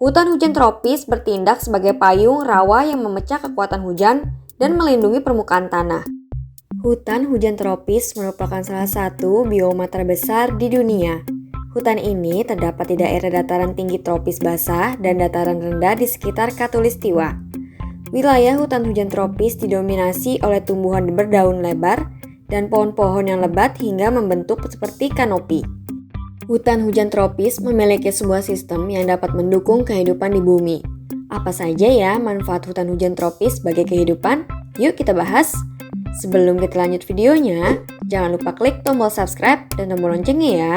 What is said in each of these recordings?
Hutan hujan tropis bertindak sebagai payung rawa yang memecah kekuatan hujan dan melindungi permukaan tanah. Hutan hujan tropis merupakan salah satu bioma terbesar di dunia. Hutan ini terdapat di daerah dataran tinggi tropis basah dan dataran rendah di sekitar Khatulistiwa. Wilayah hutan hujan tropis didominasi oleh tumbuhan berdaun lebar dan pohon-pohon yang lebat hingga membentuk seperti kanopi. Hutan hujan tropis memiliki sebuah sistem yang dapat mendukung kehidupan di bumi. Apa saja ya manfaat hutan hujan tropis bagi kehidupan? Yuk kita bahas! Sebelum kita lanjut videonya, jangan lupa klik tombol subscribe dan tombol loncengnya ya.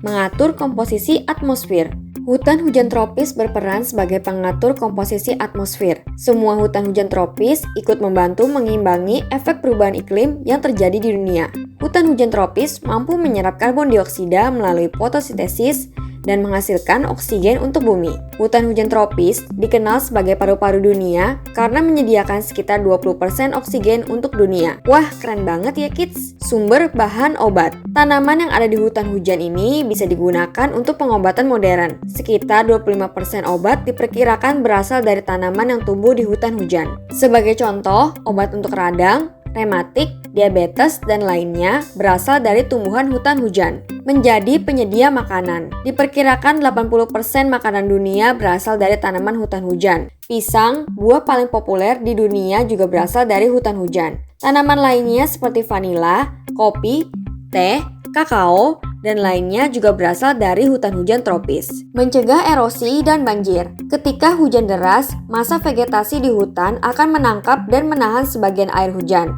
Mengatur komposisi atmosfer. Hutan hujan tropis berperan sebagai pengatur komposisi atmosfer. Semua hutan hujan tropis ikut membantu mengimbangi efek perubahan iklim yang terjadi di dunia. Hutan hujan tropis mampu menyerap karbon dioksida melalui fotosintesis dan menghasilkan oksigen untuk bumi. Hutan hujan tropis dikenal sebagai paru-paru dunia karena menyediakan sekitar 20% oksigen untuk dunia. Wah, keren banget ya kids! Sumber bahan obat. Tanaman yang ada di hutan hujan ini bisa digunakan untuk pengobatan modern. Sekitar 25% obat diperkirakan berasal dari tanaman yang tumbuh di hutan hujan. Sebagai contoh, obat untuk radang, rematik, diabetes, dan lainnya berasal dari tumbuhan hutan hujan. Menjadi penyedia makanan. Diperkirakan 80% makanan dunia berasal dari tanaman hutan hujan. Pisang, buah paling populer di dunia juga berasal dari hutan hujan. Tanaman lainnya seperti vanila, kopi, teh, kakao, dan lainnya juga berasal dari hutan hujan tropis. Mencegah erosi dan banjir. Ketika hujan deras, massa vegetasi di hutan akan menangkap dan menahan sebagian air hujan.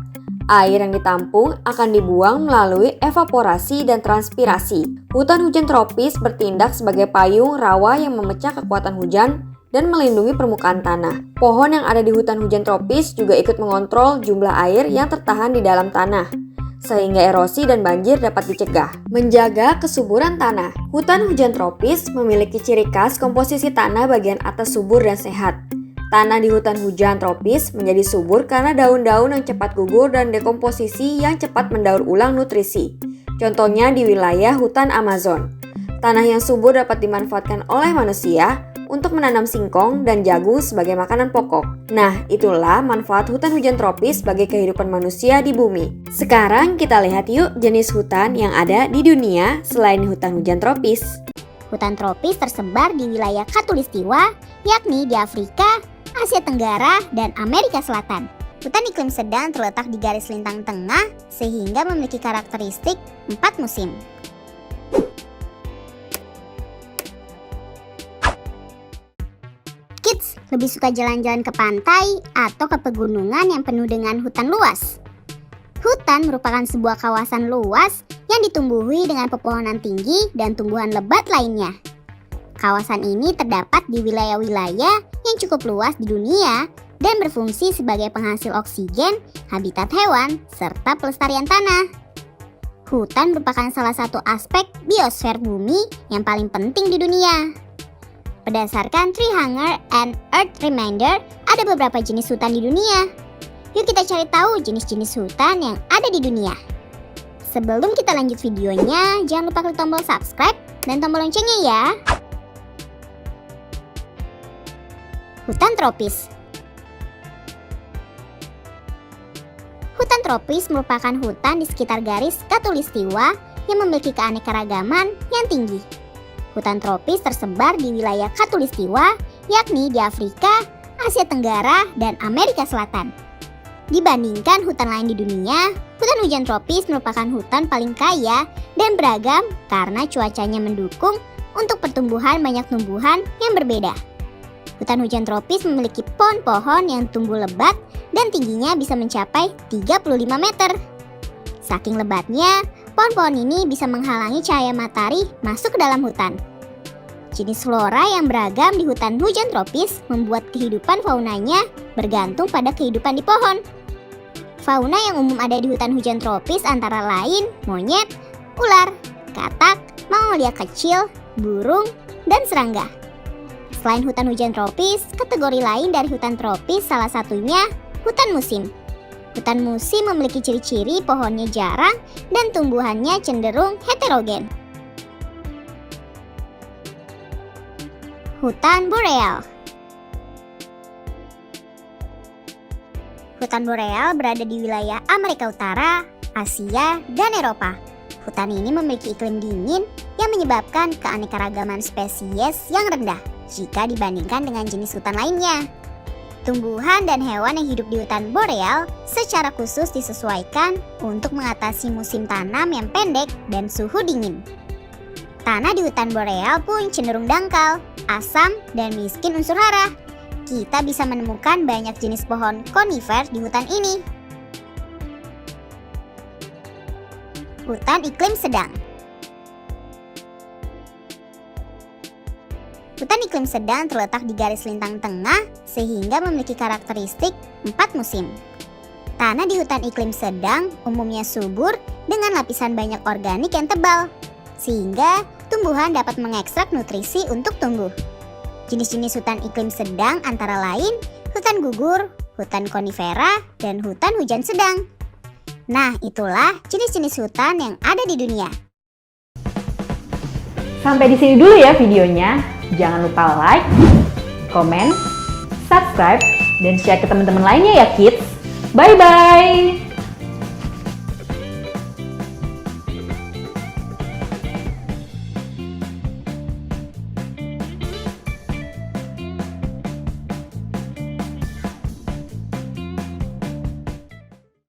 Air yang ditampung akan dibuang melalui evaporasi dan transpirasi. Hutan hujan tropis bertindak sebagai payung rawa yang memecah kekuatan hujan dan melindungi permukaan tanah. Pohon yang ada di hutan hujan tropis juga ikut mengontrol jumlah air yang tertahan di dalam tanah, sehingga erosi dan banjir dapat dicegah. Menjaga kesuburan tanah. Hutan hujan tropis memiliki ciri khas komposisi tanah bagian atas subur dan sehat. Tanah di hutan hujan tropis menjadi subur karena daun-daun yang cepat gugur dan dekomposisi yang cepat mendaur ulang nutrisi. Contohnya di wilayah hutan Amazon. Tanah yang subur dapat dimanfaatkan oleh manusia untuk menanam singkong dan jagung sebagai makanan pokok. Nah, itulah manfaat hutan hujan tropis bagi kehidupan manusia di bumi. Sekarang kita lihat yuk jenis hutan yang ada di dunia selain hutan hujan tropis. Hutan tropis tersebar di wilayah Khatulistiwa, yakni di Afrika, Asia Tenggara, dan Amerika Selatan. Hutan iklim sedang terletak di garis lintang tengah sehingga memiliki karakteristik 4 musim. Kids, lebih suka jalan-jalan ke pantai atau ke pegunungan yang penuh dengan hutan luas? Hutan merupakan sebuah kawasan luas yang ditumbuhi dengan pepohonan tinggi dan tumbuhan lebat lainnya. Kawasan ini terdapat di wilayah-wilayah yang cukup luas di dunia dan berfungsi sebagai penghasil oksigen, habitat hewan, serta pelestarian tanah. Hutan merupakan salah satu aspek biosfer bumi yang paling penting di dunia. Berdasarkan Tree Hunger and Earth Reminder, ada beberapa jenis hutan di dunia. Yuk kita cari tahu jenis-jenis hutan yang ada di dunia. Sebelum kita lanjut videonya, jangan lupa klik tombol subscribe dan tombol loncengnya ya. Hutan tropis. Hutan tropis merupakan hutan di sekitar garis Khatulistiwa yang memiliki keanekaragaman yang tinggi. Hutan tropis tersebar di wilayah Khatulistiwa, yakni di Afrika, Asia Tenggara, dan Amerika Selatan. Dibandingkan hutan lain di dunia, hutan hujan tropis merupakan hutan paling kaya dan beragam karena cuacanya mendukung untuk pertumbuhan banyak tumbuhan yang berbeda. Hutan hujan tropis memiliki pohon-pohon yang tumbuh lebat dan tingginya bisa mencapai 35 meter. Saking lebatnya, pohon-pohon ini bisa menghalangi cahaya matahari masuk ke dalam hutan. Jenis flora yang beragam di hutan hujan tropis membuat kehidupan faunanya bergantung pada kehidupan di pohon. Fauna yang umum ada di hutan hujan tropis antara lain monyet, ular, katak, mongolia kecil, burung, dan serangga. Selain hutan hujan tropis, kategori lain dari hutan tropis salah satunya hutan musim. Hutan musim memiliki ciri-ciri pohonnya jarang dan tumbuhannya cenderung heterogen. Hutan boreal. Hutan boreal berada di wilayah Amerika Utara, Asia, dan Eropa. Hutan ini memiliki iklim dingin yang menyebabkan keanekaragaman spesies yang rendah jika dibandingkan dengan jenis hutan lainnya. Tumbuhan dan hewan yang hidup di hutan boreal secara khusus disesuaikan untuk mengatasi musim tanam yang pendek dan suhu dingin. Tanah di hutan boreal pun cenderung dangkal, asam, dan miskin unsur hara. Kita bisa menemukan banyak jenis pohon konifer di hutan ini. Hutan iklim sedang. Hutan iklim sedang terletak di garis lintang tengah sehingga memiliki karakteristik 4 musim. Tanah di hutan iklim sedang umumnya subur dengan lapisan banyak organik yang tebal, sehingga tumbuhan dapat mengekstrak nutrisi untuk tumbuh. Jenis-jenis hutan iklim sedang antara lain hutan gugur, hutan konifera, dan hutan hujan sedang. Nah, itulah jenis-jenis hutan yang ada di dunia. Sampai di sini dulu ya videonya. Jangan lupa like, comment, subscribe, dan share ke teman-teman lainnya ya kids. Bye-bye!